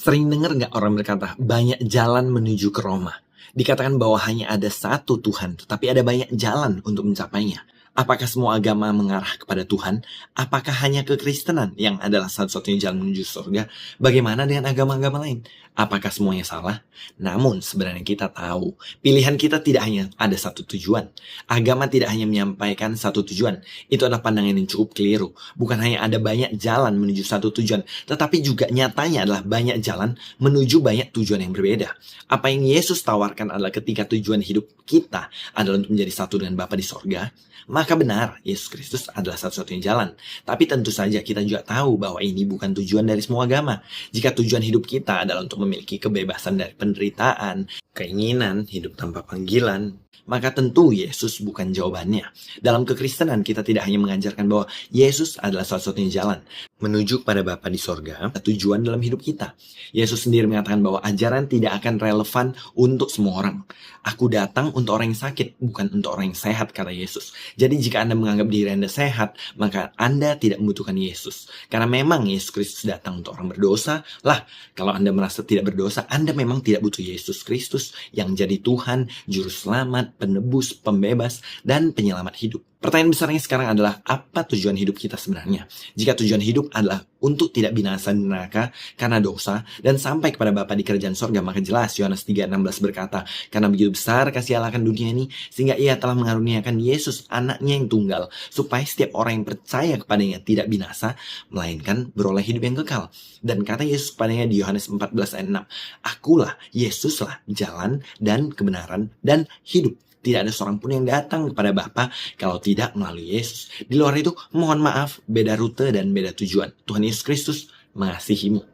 Sering dengar nggak orang berkata, banyak jalan menuju ke Roma? Dikatakan bahwa hanya ada satu Tuhan, tetapi ada banyak jalan untuk mencapainya. Apakah semua agama mengarah kepada Tuhan? Apakah hanya kekristenan yang adalah satu-satunya jalan menuju surga? Bagaimana dengan agama-agama lain? Apakah semuanya salah? Namun sebenarnya kita tahu, pilihan kita tidak hanya ada satu tujuan. Agama tidak hanya menyampaikan satu tujuan. Itu adalah pandangan yang cukup keliru. Bukan hanya ada banyak jalan menuju satu tujuan, tetapi juga nyatanya adalah banyak jalan menuju banyak tujuan yang berbeda. Apa yang Yesus tawarkan adalah ketika tujuan hidup kita adalah untuk menjadi satu dengan Bapa di sorga, maka benar, Yesus Kristus adalah satu-satunya jalan. Tapi tentu saja kita juga tahu bahwa ini bukan tujuan dari semua agama. Jika tujuan hidup kita adalah untuk memiliki kebebasan dari penderitaan, keinginan, hidup tanpa panggilan, maka tentu Yesus bukan jawabannya. Dalam kekristenan kita tidak hanya mengajarkan bahwa Yesus adalah satu-satunya jalan menuju pada Bapa di sorga, tujuan dalam hidup kita. Yesus sendiri mengatakan bahwa ajaran tidak akan relevan untuk semua orang. Aku datang untuk orang yang sakit, bukan untuk orang yang sehat, kata Yesus. Jadi jika Anda menganggap diri Anda sehat, maka Anda tidak membutuhkan Yesus. Karena memang Yesus Kristus datang untuk orang berdosa. Lah, kalau Anda merasa tidak berdosa, Anda memang tidak butuh Yesus Kristus yang jadi Tuhan, Juru Selamat, Penebus, Pembebas, dan Penyelamat hidup. Pertanyaan besarnya sekarang adalah, apa tujuan hidup kita sebenarnya? Jika tujuan hidup adalah untuk tidak binasa di neraka karena dosa dan sampai kepada Bapa di kerajaan sorga, maka jelas Yohanes 3:16 berkata, karena begitu besar kasih Allah akan dunia ini, sehingga ia telah mengaruniakan Yesus anaknya yang tunggal, supaya setiap orang yang percaya kepadanya tidak binasa, melainkan beroleh hidup yang kekal. Dan kata Yesus kepadanya di Yohanes 14:6, akulah, Yesuslah jalan dan kebenaran dan hidup. Tidak ada seorang pun yang datang kepada Bapa kalau tidak melalui Yesus. Di luar itu, mohon maaf, beda rute dan beda tujuan. Tuhan Yesus Kristus mengasihimu.